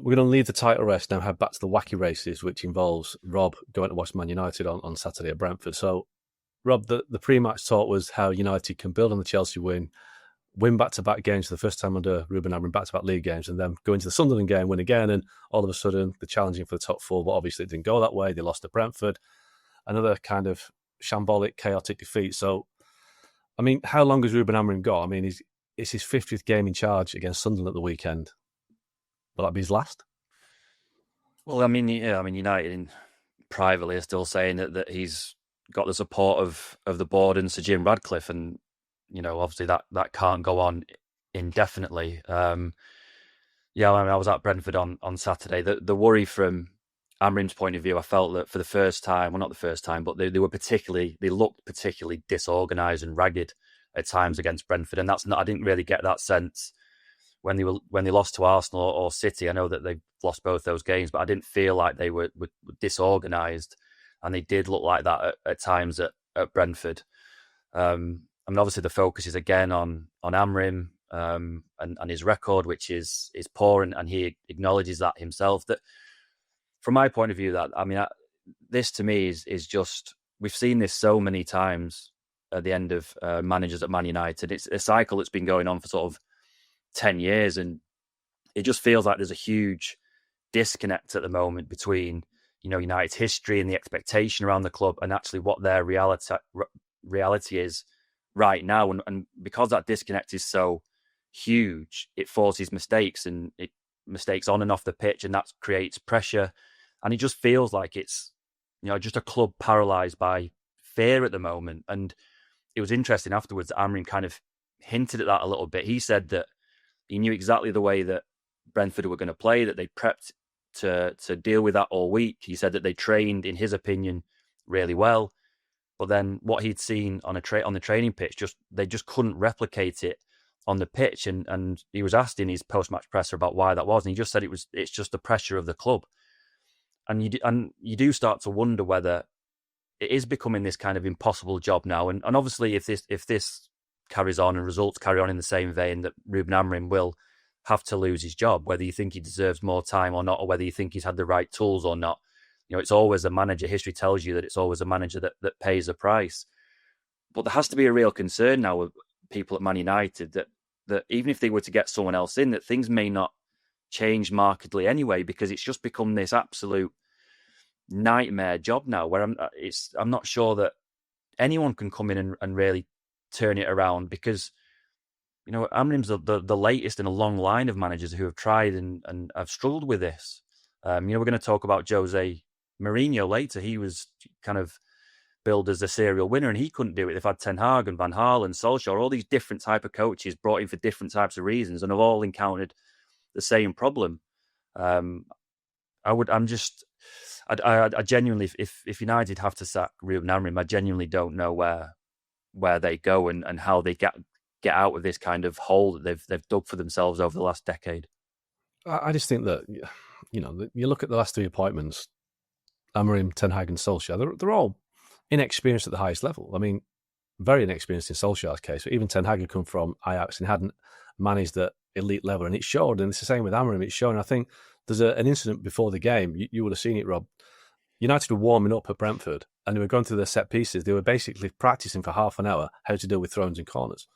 we're going to leave the title race now, head back to the wacky races, which involves Rob going to watch Man United on Saturday at Brentford. So, Rob, the pre-match talk was how United can build on the Chelsea win back-to-back games for the first time under Ruben Amorim, back-to-back league games, and then go into the Sunderland game, win again, and all of a sudden they're challenging for the top four, but obviously it didn't go that way. They lost to Brentford. Another kind of shambolic, chaotic defeat. So, I mean, how long has Ruben Amorim got? I mean, it's his 50th game in charge against Sunderland at the weekend. Will that be his last? Well, I mean, United privately are still saying that he's got the support of the board and Sir Jim Radcliffe, and obviously that can't go on indefinitely. I was at Brentford on Saturday. The worry from Amorim's point of view, I felt that for the first time, well, not the first time, but they looked particularly disorganised and ragged at times against Brentford, and I didn't really get that sense when they lost to Arsenal or City. I know that they've lost both those games, but I didn't feel like they were disorganised, and they did look like that at times at Brentford. I mean, obviously the focus is again on Amorim and his record, which is poor, and he acknowledges that himself. That, from my point of view, this to me is just, we've seen this so many times at the end of managers at Man United. It's a cycle that's been going on for sort of 10 years, and it just feels like there's a huge disconnect at the moment between United's history and the expectation around the club and actually what their reality is right now. And because that disconnect is so huge, it forces mistakes mistakes on and off the pitch, and that creates pressure. And it just feels like it's just a club paralysed by fear at the moment. And it was interesting afterwards that Amorim kind of hinted at that a little bit. He said that he knew exactly the way that Brentford were going to play, that they prepped to deal with that all week. He said that they trained, in his opinion, really well. But then what he'd seen on the training pitch, they just couldn't replicate it on the pitch. And he was asked in his post-match presser about why that was, and he just said it's just the pressure of the club. And you do start to wonder whether it is becoming this kind of impossible job now. And obviously, if this carries on and results carry on in the same vein, that Ruben Amorim will have to lose his job, whether you think he deserves more time or not, or whether you think he's had the right tools or not. It's always a manager. History tells you that it's always a manager that pays a price. But there has to be a real concern now with people at Man United that even if they were to get someone else in, that things may not change markedly anyway, because it's just become this absolute nightmare job now, where I'm not sure that anyone can come in and really turn it around, because Amorim's the latest in a long line of managers who have tried and have struggled with this. We're going to talk about Jose Mourinho later. He was kind of billed as a serial winner, and he couldn't do it. They've had Ten Hag and Van Gaal and Solskjaer, all these different type of coaches brought in for different types of reasons, and have all encountered the same problem. I genuinely, if United have to sack Ruben Amorim, I genuinely don't know where they go and how they get out of this kind of hole that they've dug for themselves over the last decade. I just think that, you look at the last three appointments, Amorim, Ten Hag and Solskjaer, they're all inexperienced at the highest level. I mean, very inexperienced in Solskjaer's case, but even Ten Hag had come from Ajax and hadn't managed at elite level, and it showed. And it's the same with Amorim, it's shown. I think there's an incident before the game, you would have seen it, Rob. United were warming up at Brentford and they were going through their set pieces. They were basically practicing for half an hour how to deal with throw-ins and corners.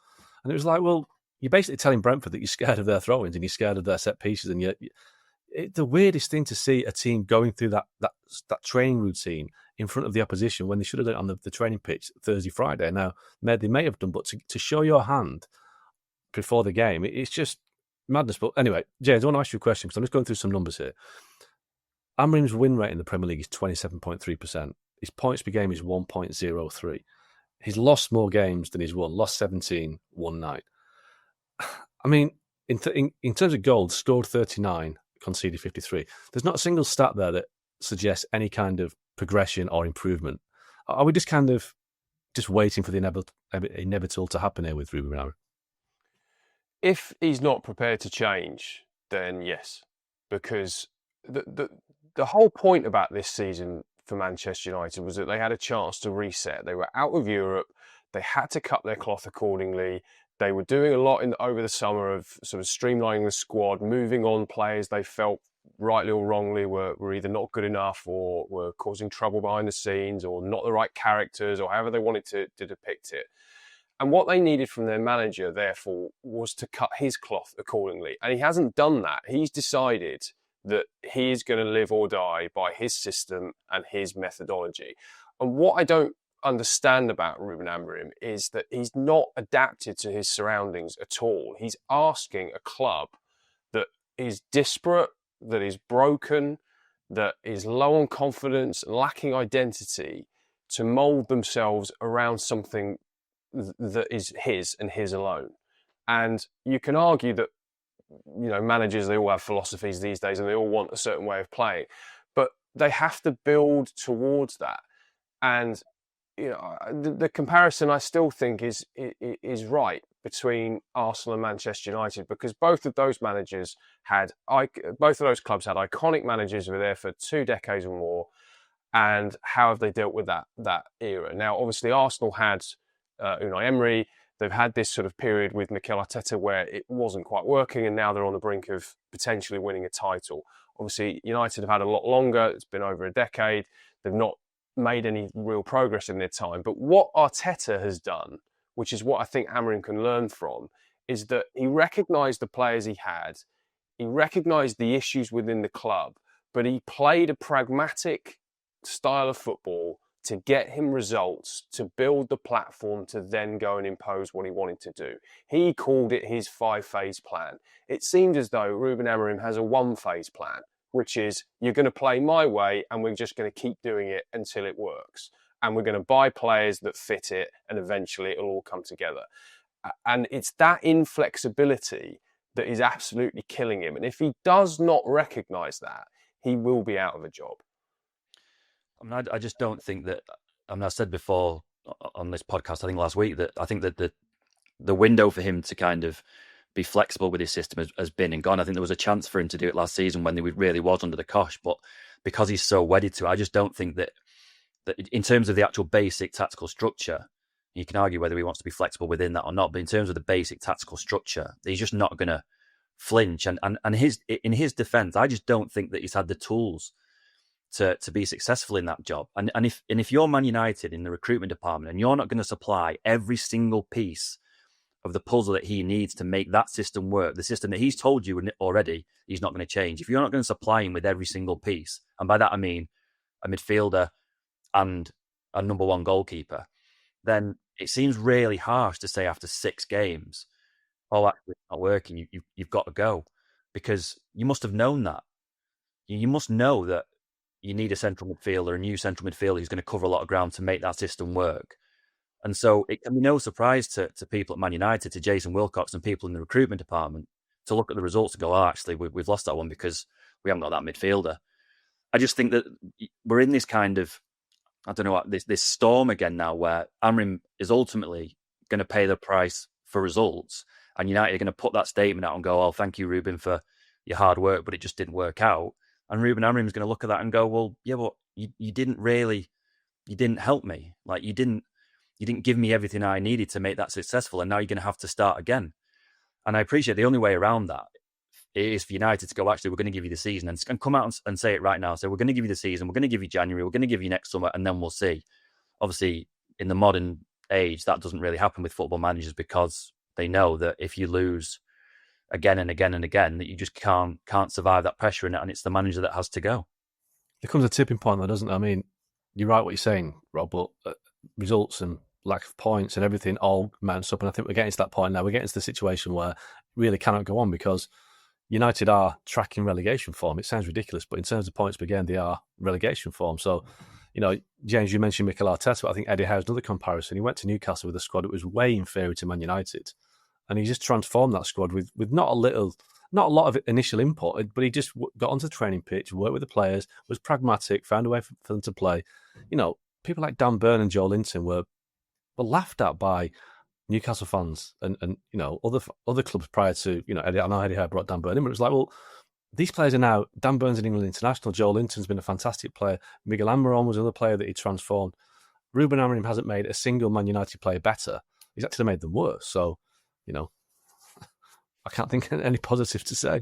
And it was like, well, you're basically telling Brentford that you're scared of their throw-ins and you're scared of their set pieces. And it's the weirdest thing to see a team going through that training routine in front of the opposition when they should have done it on the training pitch Thursday, Friday. Now, they may have done, but to show your hand before the game, it's just madness. But anyway, James, I want to ask you a question because I'm just going through some numbers here. Amorim's win rate in the Premier League is 27.3%. His points per game is 1.03. He's lost more games than he's won. Lost 17, won 9. I mean, in terms of goals, scored 39, conceded 53. There's not a single stat there that suggests any kind of progression or improvement. Are we just kind of waiting for the inevitable to happen here with Ruben Amorim? If he's not prepared to change, then yes, because the whole point about this season for Manchester United was that they had a chance to reset. They were out of Europe. They had to cut their cloth accordingly. They were doing a lot over the summer of sort of streamlining the squad, moving on players they felt rightly or wrongly, were either not good enough or were causing trouble behind the scenes or not the right characters or however they wanted to depict it. And what they needed from their manager, therefore, was to cut his cloth accordingly. And he hasn't done that. He's decided that he is going to live or die by his system and his methodology. And what I don't understand about Ruben Amorim is that he's not adapted to his surroundings at all. He's asking a club that is disparate, that is broken, that is low on confidence, lacking identity, to mould themselves around something that is his and his alone. And you can argue that, managers, they all have philosophies these days and they all want a certain way of playing, but they have to build towards that. And the comparison, I still think is right between Arsenal and Manchester United, because both of those clubs had iconic managers who were there for 2 decades or more. And how have they dealt with that era? Now, obviously, Arsenal had Unai Emery. They've had this sort of period with Mikel Arteta where it wasn't quite working, and now they're on the brink of potentially winning a title. Obviously, United have had a lot longer. It's been over a decade. They've not made any real progress in their time. But what Arteta has done, which is what I think Amorim can learn from, is that he recognised the players he had, he recognised the issues within the club, but he played a pragmatic style of football to get him results, to build the platform to then go and impose what he wanted to do. He called it his 5-phase plan. It seemed as though Ruben Amorim has a 1-phase plan, which is, you're going to play my way and we're just going to keep doing it until it works. And we're going to buy players that fit it, and eventually it'll all come together. And it's that inflexibility that is absolutely killing him. And if he does not recognise that, he will be out of a job. I just don't think that. I said before on this podcast, I think last week, that I think that the window for him to kind of be flexible with his system has been and gone. I think there was a chance for him to do it last season when he really was under the cosh, but because he's so wedded to it, I just don't think that in terms of the actual basic tactical structure, you can argue whether he wants to be flexible within that or not, but in terms of the basic tactical structure, he's just not going to flinch. And in his defence, I just don't think that he's had the tools to be successful in that job. And if you're Man United in the recruitment department and you're not going to supply every single piece of the puzzle that he needs to make that system work, the system that he's told you already he's not going to change, if you're not going to supply him with every single piece, and by that I mean a midfielder and a number one goalkeeper, then it seems really harsh to say after 6 games, oh, actually it's not working, you've got to go. Because you must have known that. You must know that you need a central midfielder, a new central midfielder who's going to cover a lot of ground to make that system work. And so it can be no surprise to people at Man United, to Jason Wilcox and people in the recruitment department, to look at the results and go, oh, actually, we've lost that one because we haven't got that midfielder. I just think that we're in this kind of, I don't know, this storm again now where Amorim is ultimately going to pay the price for results, and United are going to put that statement out and go, oh, thank you, Ruben, for your hard work, but it just didn't work out. And Ruben Amorim is going to look at that and go, well, yeah, but you didn't help me. Like, you didn't give me everything I needed to make that successful, and now you're going to have to start again. And I appreciate the only way around that is for United to go, actually, we're going to give you the season, and come out and say it right now. So we're going to give you the season, we're going to give you January, we're going to give you next summer, and then we'll see. Obviously, in the modern age, that doesn't really happen with football managers, because they know that if you lose again and again and again, that you just can't survive that pressure in it, and it's the manager that has to go. There comes a tipping point, though, doesn't it? I mean, you're right what you're saying, Rob, but results and lack of points and everything all mounts up, and I think we're getting to that point now. We're getting to the situation where it really cannot go on, because United are tracking relegation form. It sounds ridiculous, but in terms of points per game, they are relegation form. So, James, you mentioned Mikel Arteta, but I think Eddie Howe's another comparison. He went to Newcastle with a squad that was way inferior to Man United, and he just transformed that squad with not a lot of initial input, but he just got onto the training pitch, worked with the players, was pragmatic, found a way for them to play. People like Dan Burn and Joe Linton were laughed at by Newcastle fans and other clubs prior to, Eddie. I know Eddie Howe brought Dan Burn in, but it was like, well, these players are now, Dan Burn's an England international, Joe Linton's been a fantastic player, Miguel Almiron was another player that he transformed. Ruben Amorim hasn't made a single Man United player better. He's actually made them worse. So, I can't think of any positive to say.